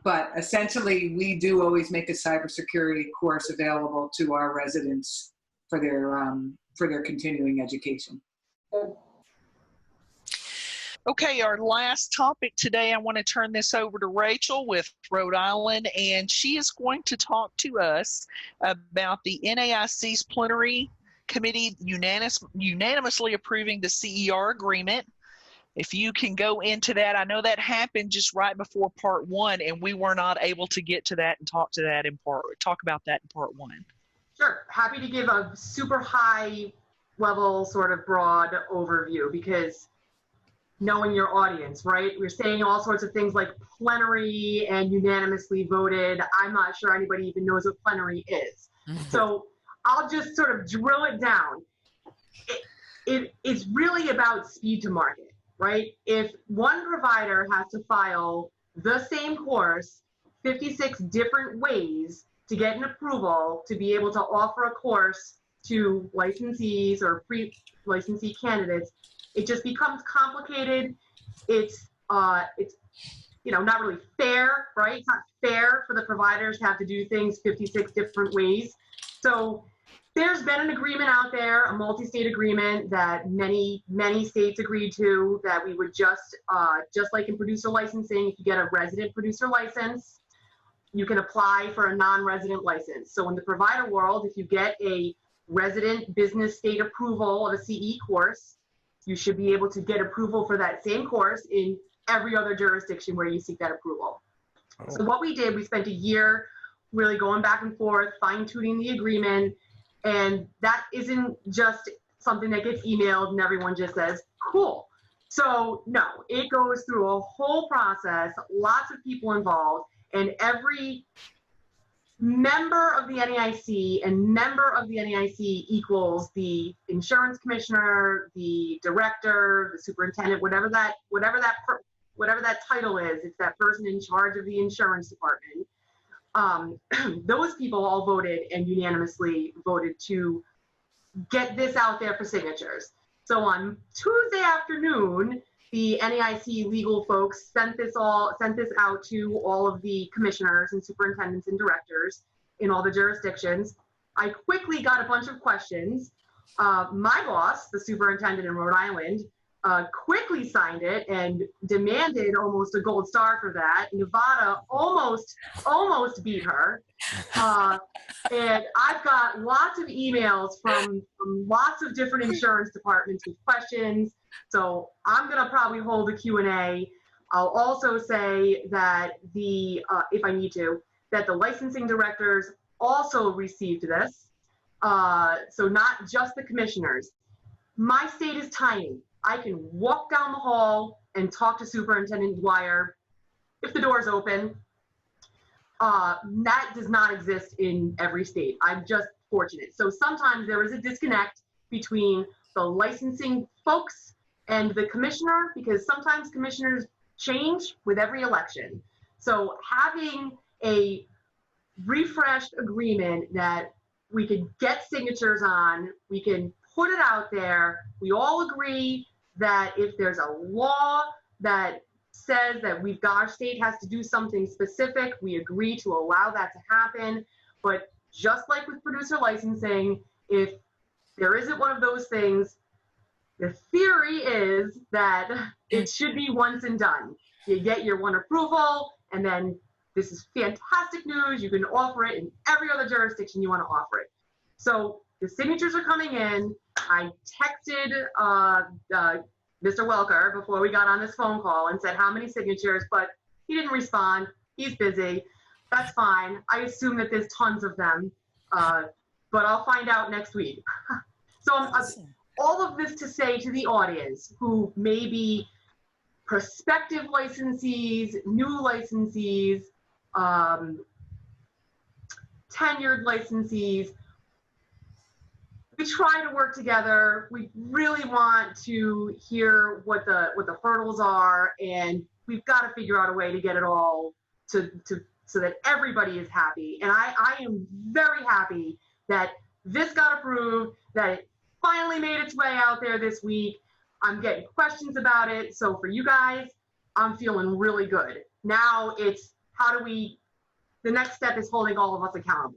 But essentially, we do always make a cybersecurity course available to our residents for their continuing education. Okay, our last topic today, I want to turn this over to Rachel with Rhode Island, and she is going to talk to us about the NAIC's plenary committee unanimously approving the CER agreement. If you can go into that, I know that happened just right before part 1, and we were not able to get to that and talk about that in part 1. Sure, happy to give a super high level sort of broad overview, because knowing your audience, right? We're saying all sorts of things like plenary and unanimously voted. I'm not sure anybody even knows what plenary is. So I'll just sort of drill it down. It's really about speed to market, right? If one provider has to file the same course 56 different ways to get an approval to be able to offer a course to licensees or pre-licensee candidates, it just becomes complicated. It's not really fair, right? It's not fair for the providers to have to do things 56 different ways. So there's been an agreement out there, a multi-state agreement that many states agreed to, that we would just like in producer licensing, if you get a resident producer license, you can apply for a non-resident license. So in the provider world, if you get a resident business state approval of a CE course, you should be able to get approval for that same course in every other jurisdiction where you seek that approval. So what we did, we spent a year really going back and forth, fine-tuning the agreement, and that isn't just something that gets emailed and everyone just says, cool. So no, it goes through a whole process, lots of people involved, and every member of the NAIC and member of the NAIC equals the insurance commissioner, the director, the superintendent, whatever that title is. It's that person in charge of the insurance department. Those people all voted and unanimously voted to get this out there for signatures. So on Tuesday afternoon, the NAIC legal folks sent this out to all of the commissioners and superintendents and directors in all the jurisdictions. I quickly got a bunch of questions. My boss, the superintendent in Rhode Island, quickly signed it and demanded almost a gold star for that. Nevada almost beat her. And I've got lots of emails from lots of different insurance departments with questions. So I'm gonna probably hold a Q&A. I'll also say that if I need to, that the licensing directors also received this. So not just the commissioners. My state is tiny. I can walk down the hall and talk to Superintendent Dwyer if the door's open. That does not exist in every state. I'm just fortunate. So sometimes there is a disconnect between the licensing folks and the commissioner, because sometimes commissioners change with every election. So having a refreshed agreement that we can get signatures on, we can put it out there, we all agree that if there's a law that says that our state has to do something specific, we agree to allow that to happen. But just like with producer licensing, if there isn't one of those things, the theory is that it should be once and done. You get your one approval, and then this is fantastic news. You can offer it in every other jurisdiction you want to offer it. So the signatures are coming in. I texted Mr. Welker before we got on this phone call and said how many signatures, but he didn't respond. He's busy. That's fine. I assume that there's tons of them, but I'll find out next week. So all of this to say to the audience who may be prospective licensees, new licensees, tenured licensees, we try to work together. We really want to hear what the hurdles are, and we've got to figure out a way to get it all so that everybody is happy. And I am very happy that this got approved, that it finally made its way out there this week. I'm getting questions about it. So for you guys, I'm feeling really good. Now it's the next step is holding all of us accountable.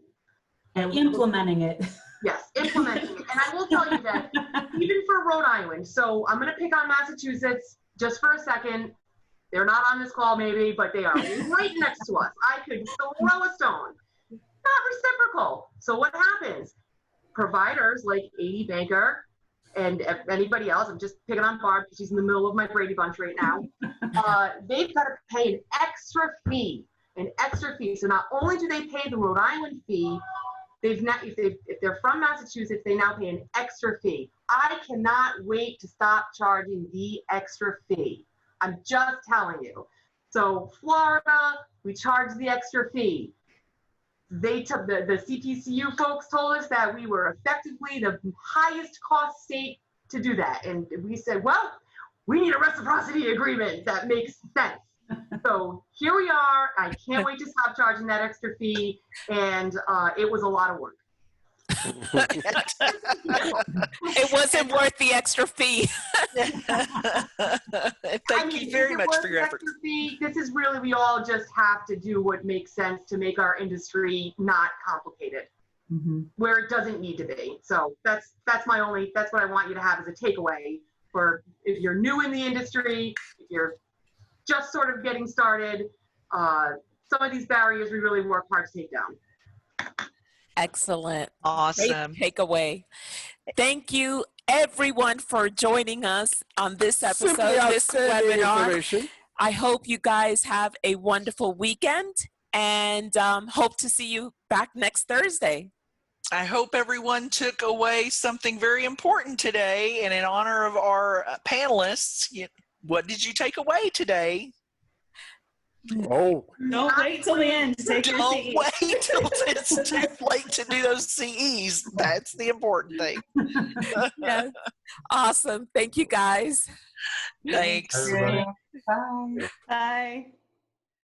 And implementing it. Yes, implementing it. And I will tell you that even for Rhode Island, so I'm going to pick on Massachusetts just for a second. They're not on this call maybe, but they are right next to us. I could throw a stone. Not reciprocal. So what happens? Providers like A.D. Banker and anybody else, I'm just picking on Barb because she's in the middle of my Brady Bunch right now, they've got to pay an extra fee. So not only do they pay the Rhode Island fee, if they're from Massachusetts, they now pay an extra fee. I cannot wait to stop charging the extra fee. I'm just telling you. So Florida, we charge the extra fee. The CPCU folks told us that we were effectively the highest cost state to do that. And we said, well, we need a reciprocity agreement that makes sense. So here we are. I can't wait to stop charging that extra fee. And it was a lot of work. It wasn't worth the extra fee. Thank you very much for your efforts. This is really, we all just have to do what makes sense to make our industry not complicated, where it doesn't need to be. So that's what I want you to have as a takeaway for if you're new in the industry, if you're just sort of getting started, some of these barriers we really work hard to take down. Excellent. Awesome. Great takeaway. Thank you, everyone, for joining us on this episode, this webinar. I hope you guys have a wonderful weekend and hope to see you back next Thursday. I hope everyone took away something very important today. And in honor of our panelists, what did you take away today? Oh. Don't wait till the end to take your CE. Don't wait till it's too late to do those CEs. That's the important thing. Yes. Awesome. Thank you, guys. Thanks. Everybody. Bye. Bye.